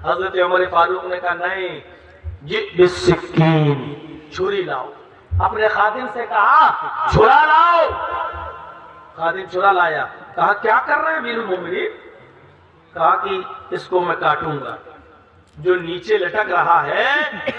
حضرت عمر فاروق نے کہا نہیں، جئ بالسکین، چھری لاؤ۔ اپنے خادم سے کہا چھرا لاؤ۔ خادم چھرا لایا۔ کہا کیا کر رہے ہیں امیر المومنین؟ کہا کہ اس کو میں کاٹوں گا، جو نیچے لٹک رہا ہے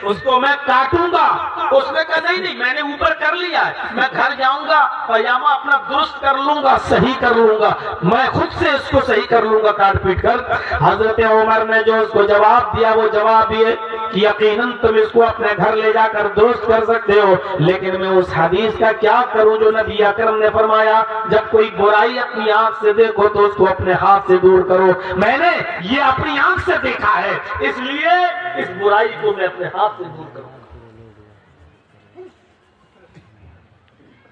اس کو میں کاٹوں گا۔ اس نے کہا نہیں نہیں، میں نے اوپر کر لیا ہے، میں گھر جاؤں گا، پاجامہ اپنا درست کر لوں گا، صحیح کر لوں گا، میں خود سے اس کو صحیح کر لوں گا کاٹ پیٹ کر۔ حضرت عمر نے جو اس کو جواب دیا وہ جواب یہ کہ یقیناً تم اس کو اپنے گھر لے جا کر درست کر سکتے ہو، لیکن میں اس حدیث کا کیا کروں جو نبی اکرم نے فرمایا جب کوئی برائی اپنی آنکھ سے دیکھو تو اس کو اپنے ہاتھ سے دور کرو۔ میں نے یہ اپنی آنکھ سے دیکھا ہے، اس لیے اس برائی کو میں اپنے ہاتھ سے دور کروں گا۔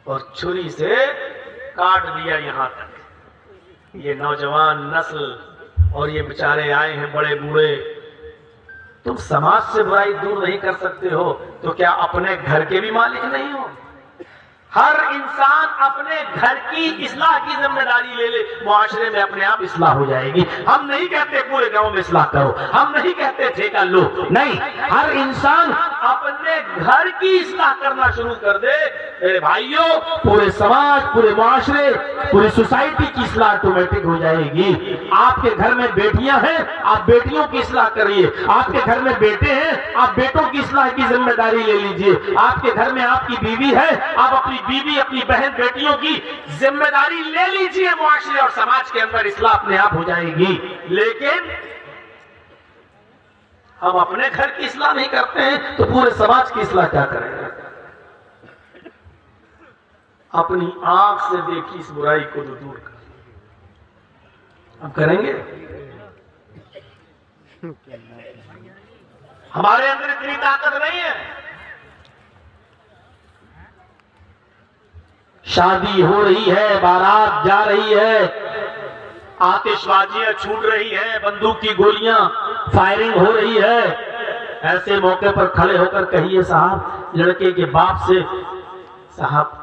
اور چھری سے کاٹ دیا یہاں تک۔ یہ نوجوان نسل اور یہ بیچارے آئے ہیں بڑے بوڑھے، تم سماج سے برائی دور نہیں کر سکتے ہو تو کیا اپنے گھر کے بھی مالک نہیں ہو؟ ہر انسان اپنے گھر کی اصلاح کی ذمہ داری لے لے، معاشرے میں اپنے آپ اصلاح ہو جائے گی۔ ہم نہیں کہتے پورے گاؤں میں اصلاح کرو، ہم نہیں کہتے ٹھیکہ لو، نہیں، ہر انسان اپنے گھر کی اصلاح کرنا شروع کر دے۔ میرے بھائیوں، پورے سماج، پورے معاشرے، پوری سوسائٹی کی اصلاح آٹومیٹک ہو جائے گی۔ آپ کے گھر میں بیٹیاں ہیں، آپ بیٹیوں کی اصلاح کریے۔ آپ کے گھر میں بیٹے ہیں، آپ بیٹوں کی اصلاح کی ذمہ داری لے لیجئے۔ آپ کے گھر میں آپ کی بیوی ہے، آپ اپنی بیوی، اپنی بہن بیٹیوں کی ذمہ داری لے لیجئے۔ معاشرے اور سماج کے اندر اصلاح اپنے آپ ہو جائے گی۔ لیکن ہم اپنے گھر کی اصلاح نہیں کرتے ہیں تو پورے سماج کی اصلاح کیا کریں گے؟ اپنی آنکھ سے دیکھی اس برائی کو دور کر، ہم کریں گے؟ ہمارے اندر اتنی طاقت نہیں ہے۔ شادی ہو رہی ہے، بارات جا رہی ہے، آتش بازیاں چھوٹ رہی ہیں، بندوق کی گولیاں فائرنگ ہو رہی ہے، ایسے موقع پر کھڑے ہو کر کہیے صاحب لڑکے کے باپ سے، صاحب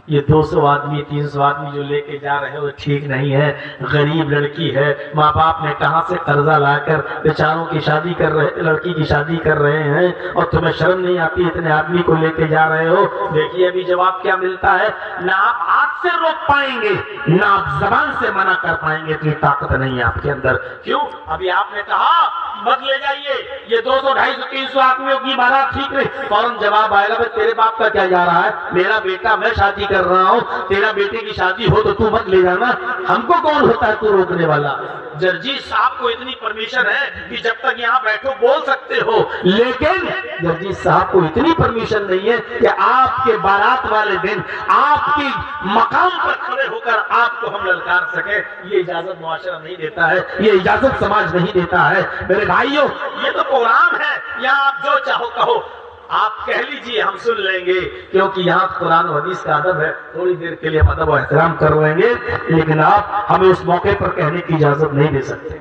یہ 200 آدمی 300 آدمی جو لے کے جا رہے ہو ٹھیک نہیں ہے، غریب لڑکی ہے، ماں باپ نے کہاں سے قرضہ لا کر بیچاروں کی شادی کر رہے، لڑکی کی شادی کر رہے ہیں، اور تمہیں شرم نہیں آتی اتنے آدمی کو لے کے جا رہے ہو؟ دیکھیے ابھی جواب کیا ملتا ہے، نہ آپ ہاتھ سے روک پائیں گے نہ آپ زبان سے منع کر پائیں گے، اتنی طاقت نہیں ہے آپ کے اندر۔ کیوں؟ ابھی آپ نے کہا مت لے جائیے، یہ 200 250 300 آدمیوں کی بارات ٹھیک نہیں، فوراً جواب آئے گا بھائی تیرے باپ کا کیا جا رہا ہے، میرا بیٹا، میں شادی کر رہا ہوں، تیرا بیٹے کی شادی ہو تو مت لے جانا، ہم کو کون ہوتا ہے تو روکنے والا؟ جرجی صاحب کو اتنی پرمیشن ہے کہ جب تک یہاں بیٹھو بول سکتے ہو، لیکن جرجی صاحب کو اتنی پرمیشن نہیں ہے کہ آپ کے بارات والے دن آپ کی مقام پر کھڑے ہو کر آپ کو ہم للکار سکے۔ یہ اجازت معاشرہ نہیں دیتا ہے، یہ اجازت سماج نہیں دیتا ہے۔ میرے بھائیوں، یہ تو پروگرام ہے، یہاں آپ جو چاہو کہو، آپ کہہ لیجئے ہم سن لیں گے، کیونکہ یہاں قرآن و حدیث کا ادب ہے، تھوڑی دیر کے لیے ہم ادب و احترام کر لیں گے، لیکن آپ ہمیں اس موقع پر کہنے کی اجازت نہیں دے سکتے۔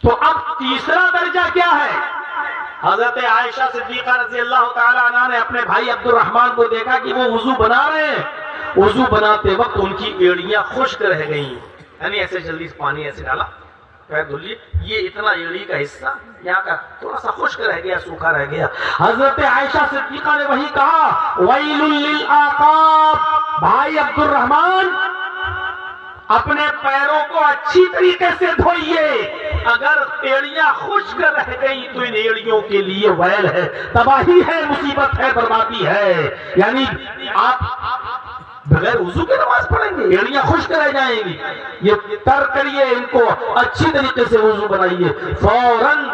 تو اب تیسرا درجہ کیا ہے؟ حضرت عائشہ صدیقہ رضی اللہ تعالیٰ عنہ نے اپنے بھائی عبد الرحمن کو دیکھا کہ وہ وضو بنا رہے ہیں، وضو بناتے وقت ان کی ایڑیاں خشک رہ گئیں، یعنی ایسے جلدی سے پانی ایسے ڈالا، دھلیے، یہ اتنا ایڑی کا حصہ یہاں کا تھوڑا سا خشک رہ گیا، سوکھا رہ گیا۔ حضرت عائشہ صدیقہ نے وہی کہا ویل للعقاب، بھائی عبد الرحمن اپنے پیروں کو اچھی طریقے سے دھوئیے، اگر ایڑیاں خشک رہ گئی تو ان ایڑیوں کے لیے ویل ہے، تباہی ہے، مصیبت ہے، بربادی ہے۔ یعنی آپ بغیر وضو کے نماز پڑھیں گے، ایڑیاں خشک رہ جائیں گی، یہ تر کریے، ان کو اچھی طریقے سے وضو بنائیے۔ فوراً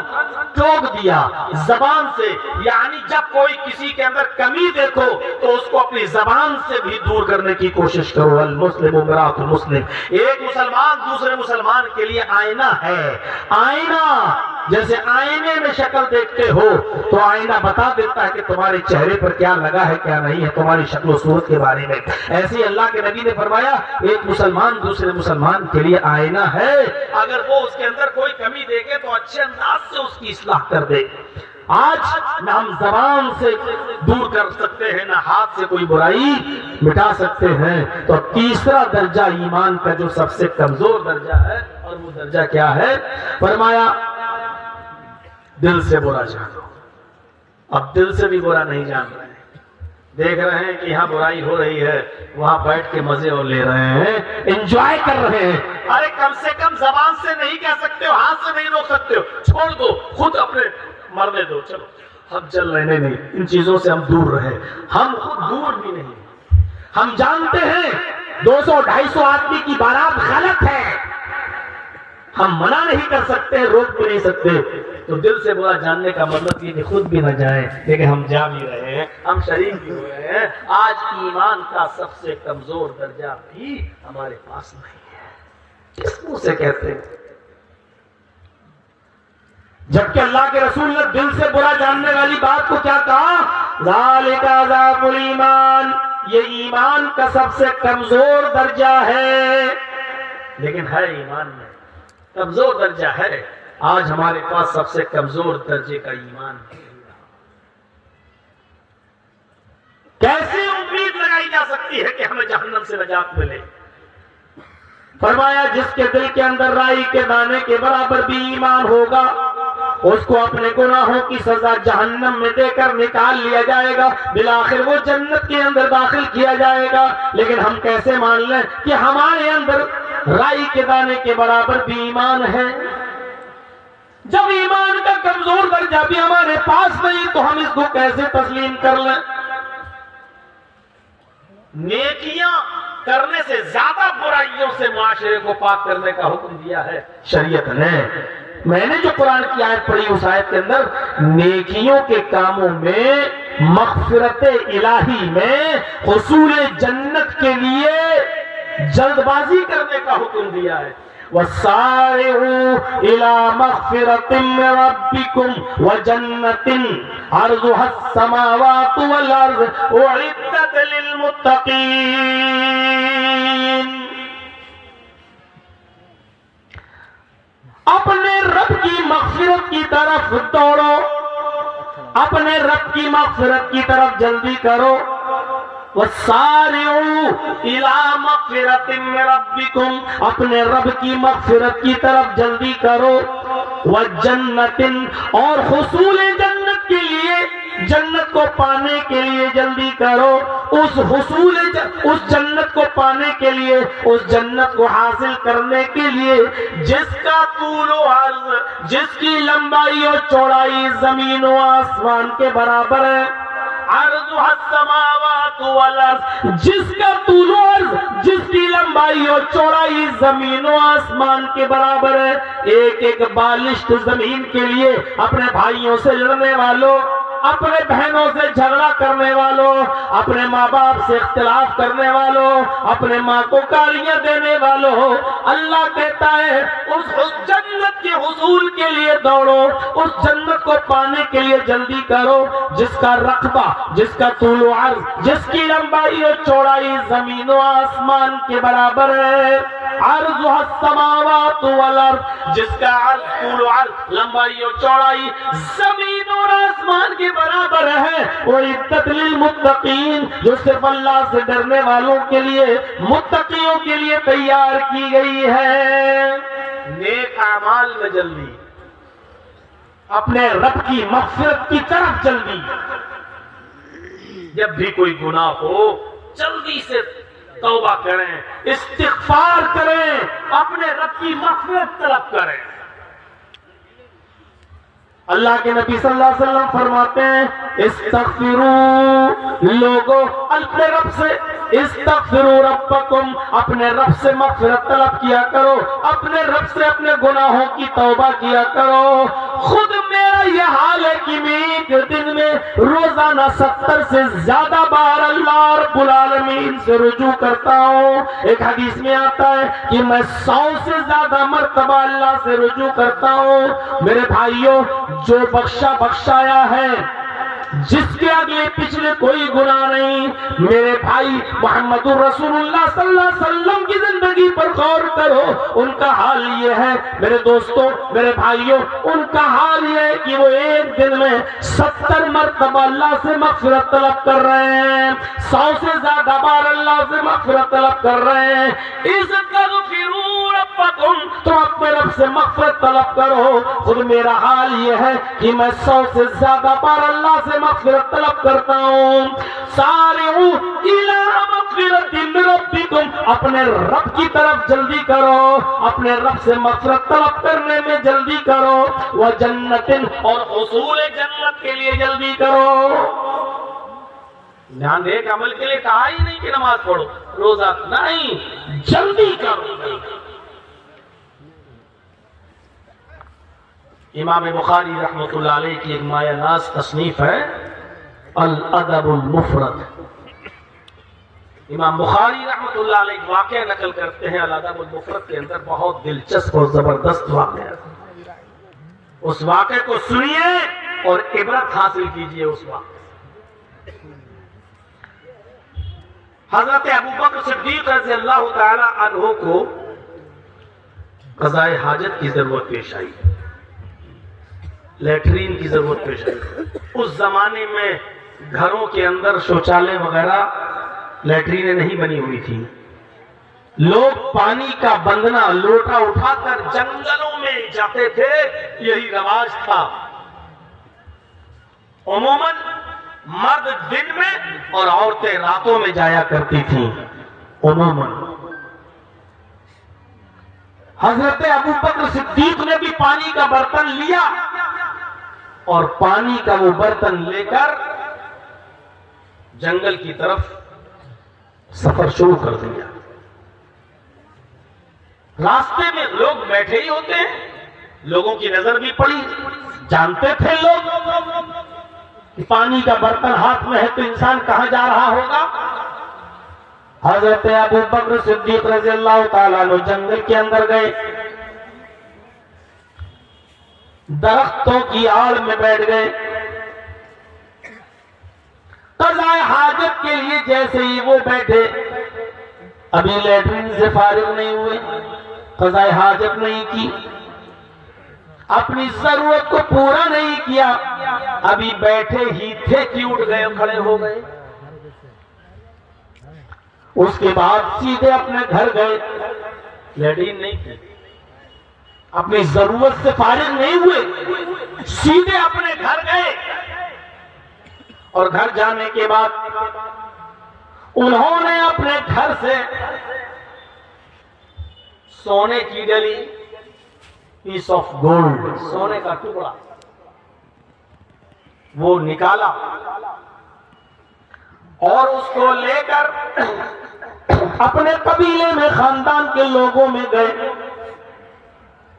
ٹوک دیا زبان سے، یعنی جب کوئی کسی کے اندر کمی دیکھو تو اس کو اپنی زبان سے بھی دور کرنے کی کوشش کرو۔ المسلم مرآۃ المسلم، ایک مسلمان دوسرے مسلمان کے لیے آئینہ ہے۔ آئینہ جیسے آئینے میں شکل دیکھتے ہو تو آئینہ بتا دیتا ہے کہ تمہارے چہرے پر کیا لگا ہے کیا نہیں ہے، تمہاری شکل و صورت کے بارے میں۔ ایسے ہی اللہ کے نبی نے فرمایا ایک مسلمان دوسرے مسلمان کے لیے آئینہ ہے، اگر وہ اس کے اندر کوئی کمی دیکھے تو اچھے انداز سے اس کی اصلاح کر دے۔ آج نہ ہم زبان سے دور کر سکتے ہیں، نہ ہاتھ سے کوئی برائی مٹا سکتے ہیں۔ تو تیسرا درجہ ایمان کا جو سب سے کمزور درجہ ہے اور وہ درجہ کیا ہے؟ فرمایا دل سے برا جانو. اب دل سے بھی برا نہیں جان رہے ہیں. دیکھ رہے ہیں کہ یہاں برائی ہو رہی ہے, وہاں بیٹھ کے مزے اور لے رہے ہیں, انجوائے کر رہے ہیں. ارے کم سے کم زبان سے نہیں کہہ سکتے ہو, ہاتھ سے نہیں روک سکتے ہو, چھوڑ دو, خود اپنے مرنے دو. چلو ہم چل رہے نہیں, ان چیزوں سے ہم دور رہے. ہم خود دور بھی نہیں. ہم جانتے ہیں 200-250 آدمی کی بارات غلط ہے, ہم منع نہیں کر سکتے, روک بھی نہیں سکتے. تو دل سے برا جاننے کا مطلب یہ کہ خود بھی نہ جائیں, لیکن ہم جا بھی رہے ہیں, ہم شریک بھی ہوئے ہیں. آج ایمان کا سب سے کمزور درجہ بھی ہمارے پاس نہیں ہے. کس منہ سے کہتے ہیں؟ جبکہ اللہ کے رسول نے دل سے برا جاننے والی بات کو کیا کہا؟ ذالک ضعف الایمان, یہ ایمان کا سب سے کمزور درجہ ہے. لیکن ہے ایمان میں کمزور درجہ ہے. آج ہمارے پاس سب سے کمزور درجے کا ایمان ہے. کیسے امید لگائی جا سکتی ہے کہ ہمیں جہنم سے نجات ملے؟ فرمایا جس کے دل کے اندر رائی کے دانے کے برابر بھی ایمان ہوگا, اس کو اپنے گناہوں کی سزا جہنم میں دے کر نکال لیا جائے گا, بالآخر وہ جنت کے اندر داخل کیا جائے گا. لیکن ہم کیسے مان لیں کہ ہمارے اندر رائی کے دانے کے برابر بھی ایمان ہے؟ جب ایمان کا کمزور درجہ بھی ہمارے پاس نہیں تو ہم اس کو کیسے تسلیم کر لیں؟ نیکیاں کرنے سے زیادہ برائیوں سے معاشرے کو پاک کرنے کا حکم دیا ہے شریعت نے. میں نے جو قرآن کی آیت پڑھی اس آیت کے اندر نیکیوں کے کاموں میں, مغفرت الہی میں, حصول جنت کے لیے جلد بازی کرنے کا حکم دیا ہے. وَسَارِعُوا إِلَى مَغْفِرَةٍ مِّن رَّبِّكُمْ وَجَنَّةٍ عَرْضُهَا السَّمَاوَاتُ وَالْأَرْضُ أُعِدَّتْ لِلْمُتَّقِينَ. اپنے رب کی مغفرت کی طرف دوڑو, اپنے رب کی مغفرت کی طرف جلدی کرو. وَسَارِعُوا إِلَى مَغْفِرَةٍ مِّن رَّبِّكُمْ, اپنے رب کی مغفرت کی طرف جلدی کرو. وَجَنَّةٍ, اور حصول جنت کے لیے, جنت کو پانے کے لیے جلدی کرو. اس جنت کو پانے کے لیے, اس جنت کو حاصل کرنے کے لیے جس کا طول و عرض, جس کی لمبائی اور چوڑائی زمین و آسمان کے برابر ہے. عرضها السماوات والارض, جس کا طول و عرض, جس کی لمبائی اور چوڑائی زمین و آسمان کے برابر ہے. ایک ایک بالشت زمین کے لیے اپنے بھائیوں سے لڑنے والوں, اپنے بہنوں سے جھگڑا کرنے والوں, اپنے ماں باپ سے اختلاف کرنے والوں, اپنے ماں کو گالیاں دینے والوں, اللہ کہتا ہے اس جنت کے حصول کے لیے دوڑو, اس جنت کو پانے کے لیے جلدی کرو جس کا رقبہ, جس کا طول و عرض, جس کی لمبائی اور چوڑائی زمین و آسمان کے برابر ہے. عرضها السماوات والارض, جس کا عرض, طول و عرض, لمبائی اور چوڑائی زمین اور آسمان کے برابر ہے. وَعِدَّتْ لِلْمُتَّقِينَ, جو صرف اللہ سے ڈرنے والوں کے لیے, متقیوں کے لیے تیار کی گئی ہے. نیک اعمال میں جلدی, اپنے رب کی مغفرت کی طرف جلدی. جب بھی کوئی گناہ ہو جلدی سے توبہ کریں, استغفار کریں, اپنے رب کی مغفرت طلب کریں. اللہ کے نبی صلی اللہ علیہ وسلم فرماتے ہیں استغفروا, لوگوں اپنے رب سے, استغفروا ربکم, اپنے رب سے مغفرت طلب کیا کرو, اپنے رب سے اپنے گناہوں کی توبہ کیا کرو. خود میرا یہ حال ہے کہ میں ایک دن میں روزانہ 70 سے زیادہ بار اللہ رب العالمین سے رجوع کرتا ہوں. ایک حدیث میں آتا ہے کہ میں 100 سے زیادہ مرتبہ اللہ سے رجوع کرتا ہوں. میرے بھائیوں, جو بخشایا ہے, جس کے اگلے پچھلے کوئی گناہ نہیں, میرے بھائی محمد رسول اللہ صلی اللہ علیہ وسلم کی زندگی پر غور کرو. ان کا حال یہ ہے میرے دوستوں, میرے بھائیوں, ان کا حال یہ ہے کہ وہ ایک دن میں 70 مرتبہ اللہ سے مغفرت طلب کر رہے ہیں, 100 سے زیادہ بار اللہ سے مغفرت طلب کر رہے ہیں. استغفروا ربکم، تم اپنے رب سے مغفرت طلب کرو. خود میرا حال یہ ہے کہ میں 100 سے زیادہ بار اللہ سے مغفرت طلب کرتا ہوں. سارعوا الی مغفرۃ من ربکم، اپنے رب کی طرف جلدی کرو، اپنے رب سے مغفرت طلب کرنے میں جلدی کرو. وجنت، اور حصول جنت کے لیے جلدی کرو. دھیان دے کہ عمل کے لیے کہا ہی نہیں کہ نماز پڑھو، روزہ نہیں، جلدی کرو. امام بخاری رحمۃ اللہ علیہ کی ایک مایہ ناز تصنیف ہے الادب المفرد. امام بخاری رحمۃ اللہ علیہ ایک واقعہ نقل کرتے ہیں الادب المفرد کے اندر، بہت دلچسپ اور زبردست واقعہ ہے. اس واقعے کو سنیے اور عبرت حاصل کیجئے اس واقعے. حضرت ابوبکر صدیق رضی اللہ تعالی عنہ کو قضاء حاجت کی ضرورت پیش آئی، لیٹرین کی ضرورت پیش آئی. اس زمانے میں گھروں کے اندر شوچالے وغیرہ لیٹرینیں نہیں بنی ہوئی تھی. لوگ پانی کا بندنا لوٹا اٹھا کر جنگلوں میں جاتے تھے، یہی رواج تھا. عموماً مرد دن میں اور عورتیں راتوں میں جایا کرتی تھیں. عموماً حضرت ابوبکر صدیق نے بھی پانی کا برتن لیا اور پانی کا وہ برتن لے کر جنگل کی طرف سفر شروع کر دیا. راستے میں لوگ بیٹھے ہی ہوتے ہیں، لوگوں کی نظر بھی پڑی. جانتے تھے لوگ کہ پانی کا برتن ہاتھ میں ہے تو انسان کہاں جا رہا ہوگا. حضرت ابوبکر صدیق رضی اللہ تعالیٰ عنہ جنگل کے اندر گئے، درختوں کی آڑ میں بیٹھ گئے. قضاء حاجت کے لیے جیسے ہی وہ بیٹھے، ابھی لیٹرین سے فارغ نہیں ہوئے، قضاء حاجت نہیں کی، اپنی ضرورت کو پورا نہیں کیا، ابھی بیٹھے ہی تھے کہ اٹھ گئے، کھڑے ہو گئے. اس کے بعد سیدھے اپنے گھر گئے، لیٹرین نہیں کی، اپنی ضرورت سے فارغ نہیں ہوئے، سیدھے اپنے گھر گئے. اور گھر جانے کے بعد انہوں نے اپنے گھر سے سونے کی ڈلی، پیس آف گولڈ، سونے کا ٹکڑا وہ نکالا اور اس کو لے کر اپنے قبیلے میں، خاندان کے لوگوں میں گئے.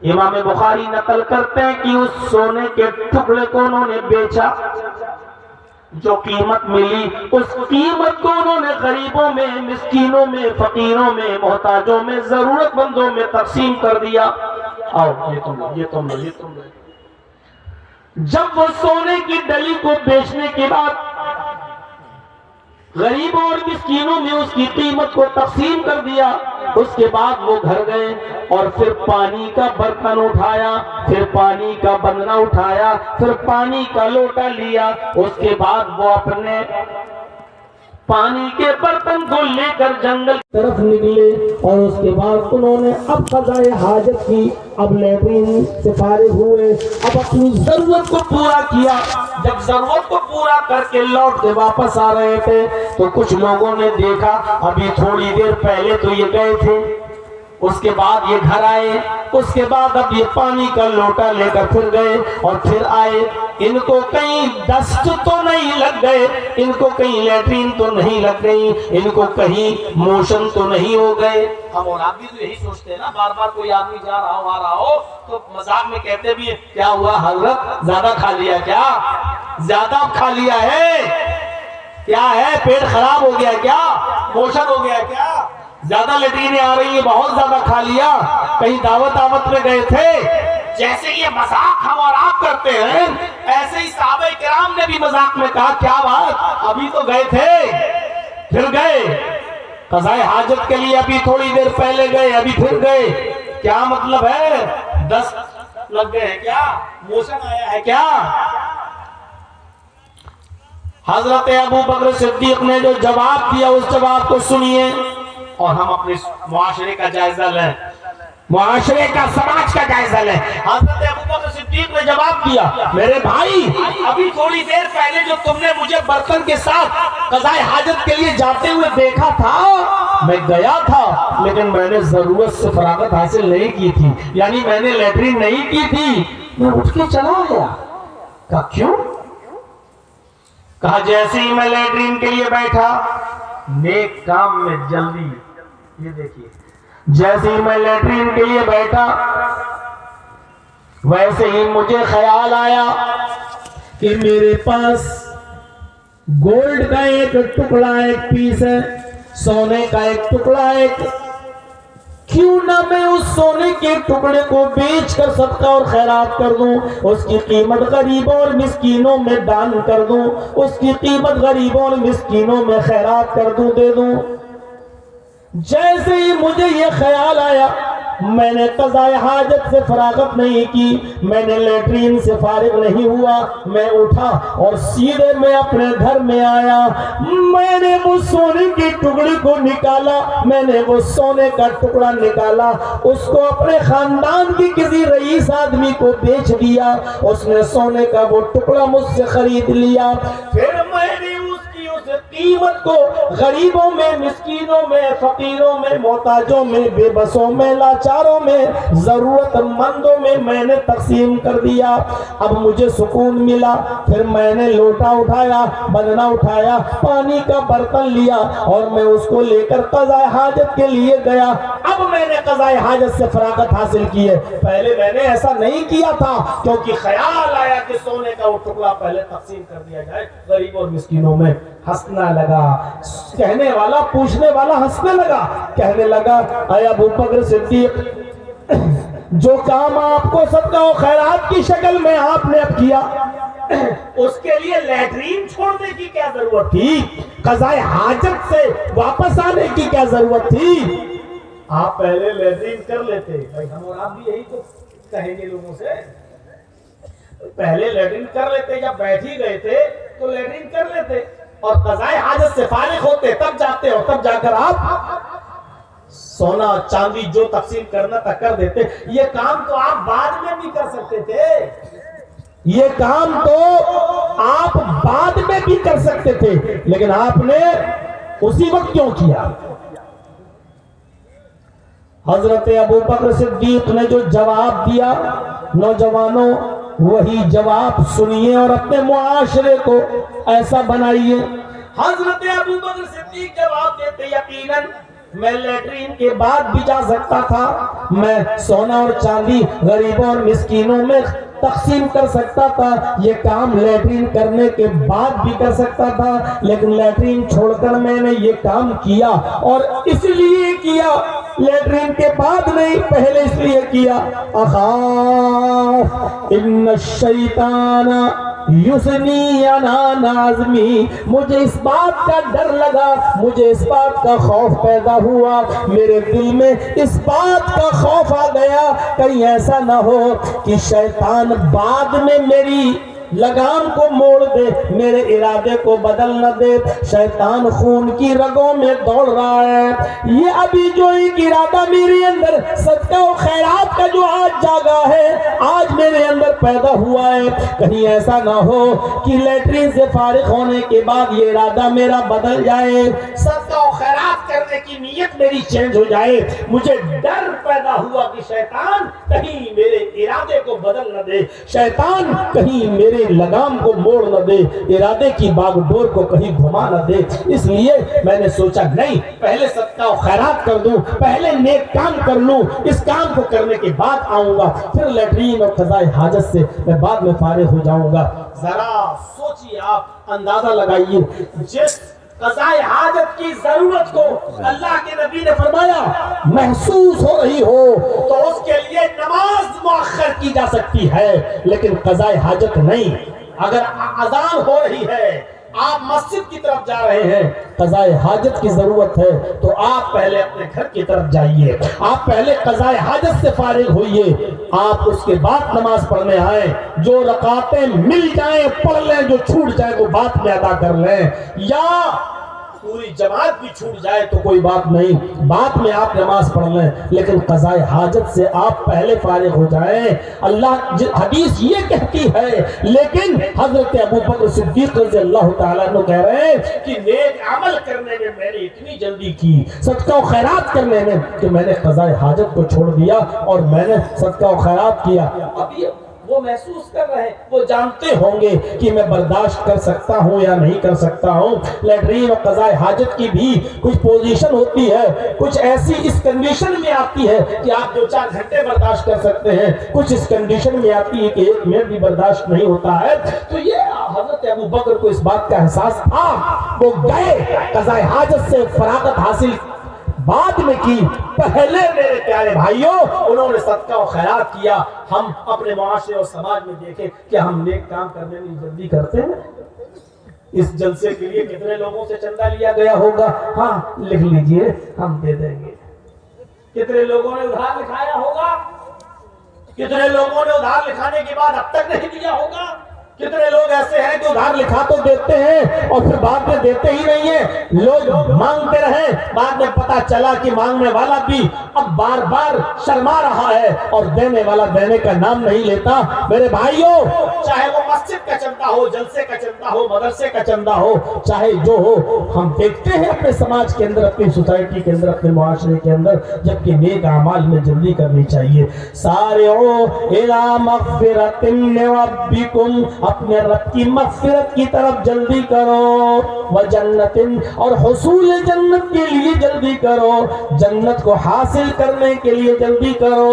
امام بخاری نقل کرتے ہیں کہ اس سونے کے ٹکڑے کو انہوں نے بیچا، جو قیمت ملی اس قیمت کو انہوں نے غریبوں میں، مسکینوں میں، فقیروں میں، محتاجوں میں، ضرورت مندوں میں تقسیم کر دیا. آؤ یہ تم لو، یہ تم لو، یہ تم لو. جب وہ سونے کی ڈلی کو بیچنے کے بعد غریبوں اور مسکینوں میں اس کی قیمت کو تقسیم کر دیا، اس کے بعد وہ گھر گئے اور پھر پانی کا برتن اٹھایا، پھر پانی کا بندنا اٹھایا، پھر پانی کا لوٹا لیا. اس کے بعد وہ اپنے پانی کے برتن کو لے کر جنگل کی طرف نکلے اور اس کے بعد انہوں نے اب قضاء حاجت کی. اب لیٹرین سے فارغ ہوئے، اب اپنی ضرورت کو پورا کیا. جب ضرورت کو پورا کر کے لوٹ کے واپس آ رہے تھے تو کچھ لوگوں نے دیکھا ابھی تھوڑی دیر پہلے تو یہ گئے تھے، اس کے بعد یہ گھر آئے، اس کے بعد اب یہ پانی کا لوٹا لے کر پھر گئے اور پھر آئے. ان کو کہیں ڈسٹ تو نہیں لگ گئے، ان کو کہیں لیٹرین تو نہیں لگ گئی، ان کو کہیں موشن تو نہیں ہو گئے. ہم اور آپ بھی تو یہی سوچتے ہیں نا، بار بار کوئی آدمی جا رہا ہو آ رہا ہو تو مذاق میں کہتے بھی کیا ہوا حضرت، زیادہ کھا لیا کیا، زیادہ کھا لیا ہے کیا ہے، پیٹ خراب ہو گیا کیا، موشن ہو گیا کیا، زیادہ لیٹرینیں آ رہی ہیں، بہت زیادہ کھا لیا، کہیں دعوت میں گئے تھے. جیسے یہ مذاق ہم اور آپ کرتے ہیں، ایسے ہی صحابہ کرام نے بھی مذاق میں کہا کیا بات، ابھی تو گئے تھے پھر گئے، قضاء حاجت کے لیے ابھی تھوڑی دیر پہلے گئے ابھی پھر گئے. کیا مطلب ہے، دست لگ گئے ہیں کیا، موشن آیا ہے کیا. حضرت ابوبکر صدیق نے جو جواب دیا اس جواب کو سنیے اور ہم اپنے معاشرے کا جائزہ لیں. معاشرے کا، سماج کا جائزہ لیں۔ حضرت ابوبکر صدیق نے جواب دیا، میرے بھائی ابھی تھوڑی دیر پہلے جو تم نے مجھے برتن کے ساتھ قضائے حاجت کے لیے جاتے ہوئے دیکھا تھا، میں گیا تھا لیکن میں نے ضرورت سے فراغت حاصل نہیں کی تھی، یعنی میں نے لیٹرین نہیں کی تھی، میں اٹھ کے چلا گیا۔ کہا کیوں؟ کہا جیسے ہی میں لیٹرین کے لیے بیٹھا، نیک کام میں جلدی، یہ دیکھیے، جیسے ہی میں لیٹرین کے لیے بیٹھا ویسے ہی مجھے خیال آیا کہ میرے پاس گولڈ کا ایک ٹکڑا، ایک پیس ہے، سونے کا ایک ٹکڑا، ایک، کیوں نہ میں اس سونے کے ٹکڑے کو بیچ کر صدقہ اور خیرات کر دوں، اس کی قیمت غریبوں اور مسکینوں میں دان کر دوں، اس کی قیمت غریبوں اور مسکینوں میں خیرات کر دوں، دے دوں۔ جیسے ہی مجھے یہ خیال آیا، میں نے قضائے حاجت سے فراغت نہیں کی، میں نے لیٹرین سے فارغ نہیں ہوا، میں اٹھا اور سیدھے میں اپنے گھر میں آیا، میں نے وہ سونے کے ٹکڑے کو نکالا، میں نے وہ سونے کا ٹکڑا نکالا، اس کو اپنے خاندان کی کسی رئیس آدمی کو بیچ دیا، اس نے سونے کا وہ ٹکڑا مجھ سے خرید لیا، پھر میں نے قیمت کو غریبوں میں، مسکینوں میں، فقیروں میں، محتاجوں میں، بے بسوں میں، لاچاروں میں، ضرورت مندوں میں نے تقسیم کر دیا۔ اب مجھے سکون ملا، پھر میں نے لوٹا اٹھایا، بدنا اٹھایا، پانی کا برتن لیا اور میں اس کو لے کر قضائے حاجت کے لیے گیا۔ اب میں نے قضائے حاجت سے فراغت حاصل کی ہے، پہلے میں نے ایسا نہیں کیا تھا، کیونکہ خیال آیا کہ سونے کا وہ ٹکڑا پہلے تقسیم کر دیا جائے غریبوں اور مسکینوں میں۔ ہنسنا لگا، کہنے والا، پوچھنے والا ہنسنے لگا، کہنے لگا اے ابوبکر صدیق، جو کام آپ کو صدقہ و خیرات کی شکل میں آپ نے اب کیا، اس کے لیے لیٹرین چھوڑنے کی کیا ضرورت تھی؟ قضائے حاجت سے واپس آنے کی کیا ضرورت تھی؟ آپ پہلے لیٹرین کر لیتے۔ بھائی ہم اور آپ بھی یہی تو کہیں گے لوگوں سے، پہلے لیٹرین کر لیتے، جب بیٹھ ہی گئے تھے تو لیٹرین کر لیتے اور قضائے حاجت سے فارغ ہوتے، تب جاتے اور تب جا کر آپ سونا چاندی جو تقسیم کرنا تھا کر دیتے۔ یہ کام تو آپ بعد میں بھی کر سکتے تھے، یہ کام تو آپ بعد میں بھی کر سکتے تھے، لیکن آپ نے اسی وقت کیوں کیا؟ حضرت ابوبکر صدیق نے جو جواب دیا، نوجوانوں وہی جواب سنیے اور اپنے معاشرے کو ایسا بنائیے۔ حضرت ابوبکر صدیق جواب دیتے، یقیناً میں لیٹرین کے بعد بھی جا سکتا تھا، میں سونا اور چاندی غریبوں اور مسکینوں میں تقسیم کر سکتا تھا، یہ کام لیٹرین کرنے کے بعد بھی کر سکتا تھا، لیکن لیٹرین چھوڑ کر میں نے یہ کام کیا، اور اس لیے کیا، لیٹرین کے بعد نہیں، پہلے اس لیے کیا، اخاف ان الشیطان یسنی عنان عزمی، مجھے اس بات کا ڈر لگا، مجھے اس بات کا خوف پیدا ہوا، میرے دل میں اس بات کا خوف آ گیا، کہیں ایسا نہ ہو کہ شیطان بعد میں میری لگام کو موڑ دے، میرے ارادے کو بدل نہ دے۔ شیطان خون کی رگوں میں دوڑ رہا ہے، یہ ابھی جو ایک ارادہ میرے اندر صدقہ و خیرات کا جو آج جاگا ہے، آج میرے اندر پیدا ہوا ہے، کہیں ایسا نہ ہو کہ لیٹرین سے فارغ ہونے کے بعد یہ ارادہ میرا بدل جائے، صدقہ و خیرات کرنے کی نیت میری چینج ہو جائے۔ مجھے ڈر پیدا ہوا کہ شیطان کہیں میرے ارادے کو بدل نہ دے، شیطان کہیں میرے لگام کو موڑ نہ دے، ارادے کی باغ ڈور کو کہیں گھما نہ دے۔ اس لیے میں نے سوچا نہیں، پہلے صدقہ و خیرات کر دوں، پہلے نیک کام کر لوں، اس کام کو کرنے کے بعد آؤں گا، پھر لیٹرین اور قضائے حاجت سے میں بعد میں فارغ ہو جاؤں گا۔ ذرا سوچیے، آپ اندازہ لگائیے، جس قضائے حاجت کی ضرورت کو اللہ کے نبی نے فرمایا محسوس ہو رہی ہو تو اس کے لیے نماز مؤخر کی جا سکتی ہے، لیکن قضائے حاجت نہیں۔ اگر اذان ہو رہی ہے، آپ مسجد کی طرف جا رہے ہیں، قضائے حاجت کی ضرورت ہے تو آپ پہلے اپنے گھر کی طرف جائیے، آپ پہلے قضائے حاجت سے فارغ ہوئیے، آپ اس کے بعد نماز پڑھنے آئیں، جو رکعتیں مل جائیں پڑھ لیں، جو چھوٹ جائیں وہ بعد میں ادا کر لیں، یا پوری جماعت بھی چھوٹ جائے تو کوئی بات نہیں، بعد میں آپ نماز پڑھ لیں، لیکن قضاء حاجت سے آپ پہلے فارغ ہو جائیں۔ اللہ حدیث یہ کہتی ہے، لیکن حضرت ابوبکر صدیق رضی اللہ تعالیٰ عنہ کہہ رہے ہیں کہ نیک عمل کرنے میں میں نے اتنی جلدی کی، صدقہ و خیرات کرنے میں، کہ میں نے قضاء حاجت کو چھوڑ دیا اور میں نے صدقہ و خیرات کیا۔ ابھی وہ محسوس کر رہے ہیں، وہ جانتے ہوں گے کہ میں برداشت کر سکتا ہوں یا نہیں کر سکتا ہوں۔ لیٹرین اور قضاء حاجت کی بھی کچھ پوزیشن ہوتی ہے، کچھ ایسی اس کنڈیشن میں آتی ہے کہ آپ 2-4 گھنٹے برداشت کر سکتے ہیں، کچھ اس کنڈیشن میں آتی ہے کہ 1 منٹ بھی برداشت نہیں ہوتا ہے۔ تو یہ حضرت ابوبکر کو اس بات کا احساس تھا، وہ گئے قضاء حاجت سے فراغت حاصل بعد میں کی، پہلے میرے پیارے بھائیوں انہوں نے صدقہ و خیرات کیا۔ ہم اپنے معاشرے اور سماج میں دیکھیں کہ ہم نیک کام کرنے میں جلدی کرتے ہیں۔ اس جلسے کے لیے کتنے لوگوں سے چندہ لیا گیا ہوگا؟ ہاں لکھ لیجئے، ہم دے دیں گے۔ کتنے لوگوں نے ادھار لکھایا ہوگا؟ کتنے لوگوں نے ادھار لکھانے کے بعد اب تک نہیں دیا ہوگا؟ کتنے لوگ ایسے ہیں کہ ادھار لکھا تو دیتے ہیں اور پھر بعد میں دیتے ہی نہیں ہیں، لوگ مانگتے رہے، بعد میں پتا چلا کہ مانگنے والا بھی اب بار بار شرما رہا ہے اور دینے والا دینے کا نام نہیں لیتا۔ میرے بھائیوں، چاہے وہ مسجد کا چندہ ہو، جلسے کا چندہ ہو، مدرسے کا چندہ ہو، چاہے جو ہو، ہم دیکھتے ہیں اپنے سماج کے اندر، اپنی سوسائٹی کے اندر، اپنے معاشرے کے اندر، جبکہ نیک اعمال میں جلدی کرنی چاہیے۔ سارعوا الی مغفرۃ من ربکم، اپنے رب کی مغفرت کی طرف جلدی کرو، وجنت، اور حصول جنت کے لیے جلدی کرو، جنت کو حاصل کرنے کے لیے جلدی کرو۔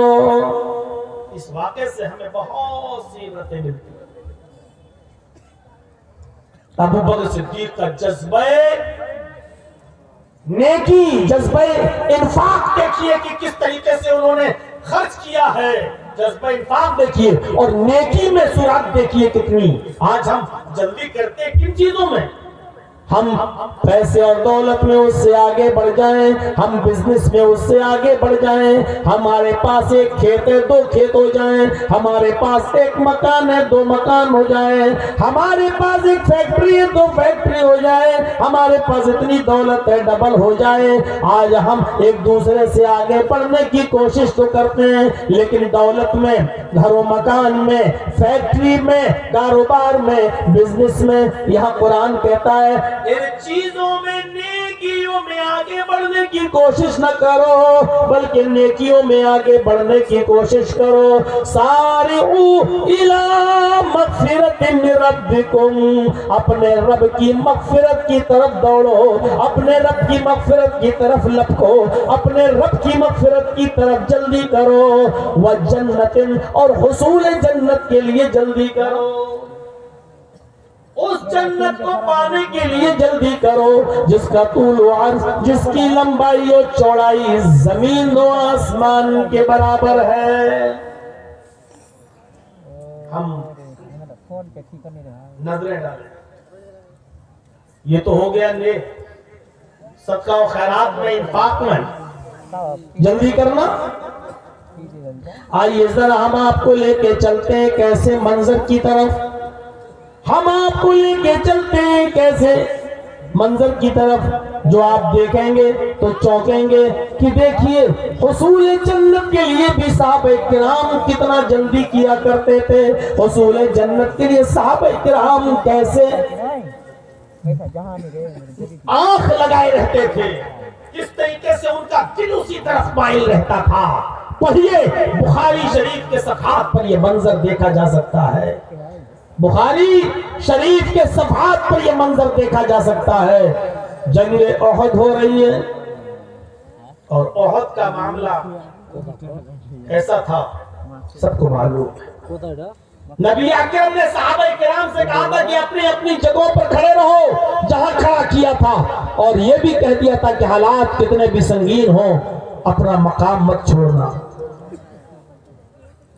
اس واقعے سے ہمیں بہت سی عبرتیں ملتی ہیں۔ ابوبکر صدیق کا جذبہ نیکی، جذبہ انفاق دیکھیے کہ کس طریقے سے انہوں نے خرچ کیا ہے، جذبہ انفاق دیکھیے اور نیکی میں سرعت دیکھیے کتنی۔ آج ہم جلدی کرتے ہیں کن چیزوں میں؟ ہم پیسے اور دولت میں اس سے آگے بڑھ جائیں، ہم بزنس میں اس سے آگے بڑھ جائیں، ہمارے پاس 1 کھیت ہے 2 کھیت ہو جائیں، ہمارے پاس 1 مکان ہے 2 مکان ہو جائیں، ہمارے پاس 1 فیکٹری ہے 2 فیکٹری ہو جائے، ہمارے پاس اتنی دولت ہے ڈبل ہو جائے۔ آج ہم ایک دوسرے سے آگے بڑھنے کی کوشش تو کرتے ہیں، لیکن دولت میں، گھر و مکان میں، فیکٹری میں، کاروبار میں، بزنس میں، یہاں قرآن کہتا ہے ان چیزوں میں، نیکیوں میں آگے بڑھنے کی کوشش نہ کرو، بلکہ نیکیوں میں آگے بڑھنے کی کوشش کرو۔ سارعوا الی مغفرۃ من ربکم، اپنے رب کی مغفرت کی طرف دوڑو، اپنے رب کی مغفرت کی طرف لپکو، اپنے رب کی مغفرت کی طرف جلدی کرو، وجنت، اور حصول جنت کے لیے جلدی کرو، اس جنت کو پانے کے لیے جلدی کرو جس کا طول و عرض، جس کی لمبائی و چوڑائی زمین و آسمان کے برابر ہے۔ ہم نظریں ڈالیں، یہ تو ہو گیا نیک، صدقہ و خیرات میں، انفاق میں جلدی کرنا۔ آئیے ذرا ہم آپ کو لے کے چلتے ہیں کیسے منظر کی طرف، ہم آپ کو لے کے چلتے ہیں کیسے منظر کی طرف جو آپ دیکھیں گے تو چونکیں گے کہ دیکھیے حصول جنت کے لیے بھی صحابہ کرام کتنا جلدی کیا کرتے تھے، حصول جنت کے لیے صحابہ کرام کیسے آنکھ لگائے رہتے تھے، کس طریقے سے ان کا دل اسی طرف مائل رہتا تھا۔ پڑھیے بخاری شریف کے صفحات پر یہ منظر دیکھا جا سکتا ہے، بخاری شریف کے صفحات پر یہ منظر دیکھا جا سکتا ہے۔ جنگ احد ہو رہی ہے اور احد کا معاملہ ایسا تھا، سب کو معلوم ہے۔ نبی اکرم نے صحابہ کرام سے کہا تھا کہ اپنی اپنی جگہوں پر کھڑے رہو جہاں کھڑا کیا تھا، اور یہ بھی کہہ دیا تھا کہ حالات کتنے بھی سنگین ہوں اپنا مقام مت چھوڑنا۔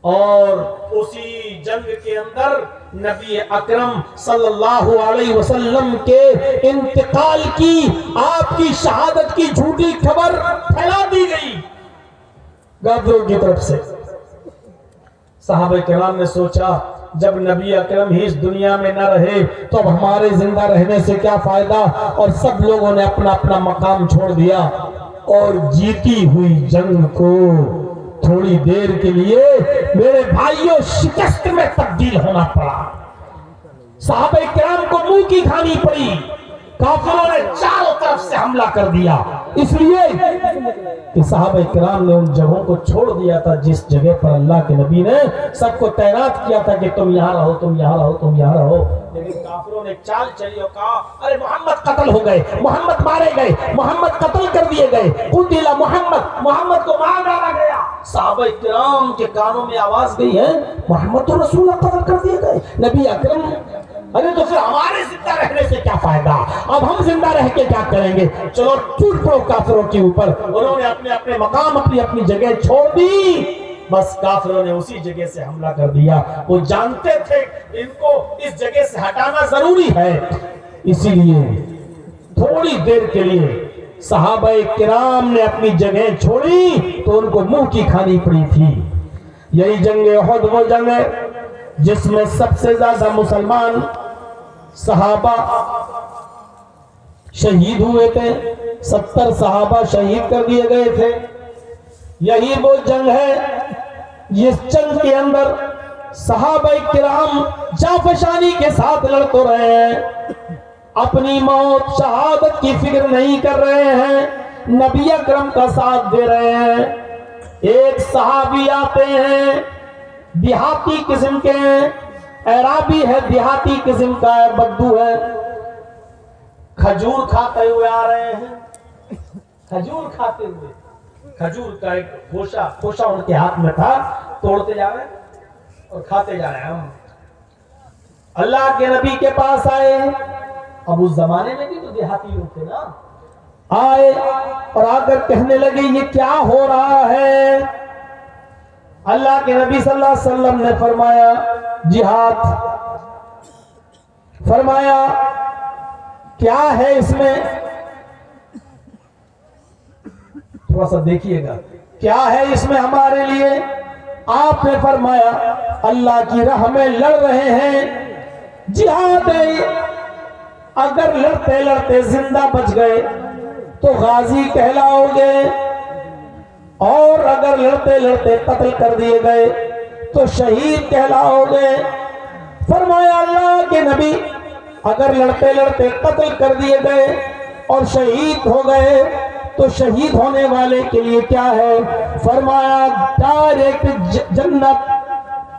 اور اسی جنگ کے اندر نبی اکرم صلی اللہ علیہ وسلم کے انتقال کی، آپ کی شہادت کی جھوٹی خبر پھیلا دی گئی غدروں کی طرف سے۔ صحابہ کرام نے سوچا جب نبی اکرم ہی اس دنیا میں نہ رہے تو اب ہمارے زندہ رہنے سے کیا فائدہ؟ اور سب لوگوں نے اپنا اپنا مقام چھوڑ دیا اور جیتی ہوئی جنگ کو تھوڑی دیر کے لیے میرے بھائیوں شکست میں تبدیل ہونا پڑا. صحابہ کرام کو منہ کی کھانی پڑی. کافروں نے چاروں طرف سے حملہ کر دیا، اس لیے کہ صحابہ کرام نے ان جگہوں کو چھوڑ دیا تھا جس جگہ پر اللہ کے نبی نے سب کو تعینات کیا تھا کہ تم یہاں رہو، تم یہاں رہو، تم یہاں رہو. لیکن کافروں نے چال چلی اور کہا ارے محمد قتل ہو گئے، محمد مارے گئے، محمد قتل کر دیے گئے، قتل محمد، محمد کو مار ڈالا گیا. صحابہ کرام کے کانوں میں آواز گئی ہے محمد تو رسول اللہ قتل کر دیے گئے، نبی اکرم. ارے تو پھر ہمارے زندہ رہنے سے کیا فائدہ؟ اب ہم زندہ رہ کے کیا کریں گے؟ چلو ٹوٹ پڑو کافروں کے اوپر. انہوں نے اپنے اپنے مقام، اپنی اپنی جگہ چھوڑ دی. بس کافروں نے اسی جگہ سے حملہ کر دیا. وہ جانتے تھے ان کو اس جگہ سے ہٹانا ضروری ہے، اسی لیے تھوڑی دیر کے لیے صحابہ کرام نے اپنی جگہ چھوڑی تو ان کو منہ کی کھانی پڑی تھی. یہی جنگ احد وہ جنگ ہے جس میں سب سے زیادہ مسلمان صحابہ شہید ہوئے تھے. 70 صحابہ شہید کر دیے گئے تھے. یہی وہ جنگ ہے جس جنگ کے اندر صحابہ کرام جانفشانی کے ساتھ لڑ تو رہے ہیں، اپنی موت شہادت کی فکر نہیں کر رہے ہیں، نبی اکرم کا ساتھ دے رہے ہیں. ایک صحابی آتے ہیں، دیہاتی قسم کے ہیں، اعرابی ہے، دیہاتی قسم کا ہے، بدو ہے، کھجور کھاتے ہوئے آ رہے ہیں. کھجور کھاتے ہوئے، کھجور کا ایک خوشہ ان کے ہاتھ میں تھا، توڑتے جا رہے ہیں اور کھاتے جا رہے ہیں. اللہ کے نبی کے پاس آئے. اب اس زمانے میں بھی تو دیہاتی لوگ تھے نا. آئے اور آ کر کہنے لگے یہ کیا ہو رہا ہے؟ اللہ کے نبی صلی اللہ علیہ وسلم نے فرمایا جہاد. فرمایا کیا ہے اس میں؟ تھوڑا سا دیکھیے گا کیا ہے اس میں ہمارے لیے. آپ نے فرمایا اللہ کی راہ میں لڑ رہے ہیں، جہاد ہے. اگر لڑتے لڑتے زندہ بچ گئے تو غازی کہلاؤ گے، اور اگر لڑتے لڑتے قتل کر دیے گئے تو شہید کہلاؤ گے. فرمایا اللہ کے نبی اگر لڑتے لڑتے قتل کر دیے گئے اور شہید ہو گئے تو شہید ہونے والے کے لیے کیا ہے؟ فرمایا ڈائریکٹ جنت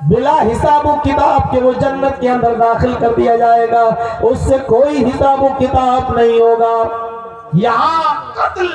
بلا حساب و کتاب کے وہ جنت کے اندر داخل کر دیا جائے گا، اس سے کوئی حساب و کتاب نہیں ہوگا. یہاں قتل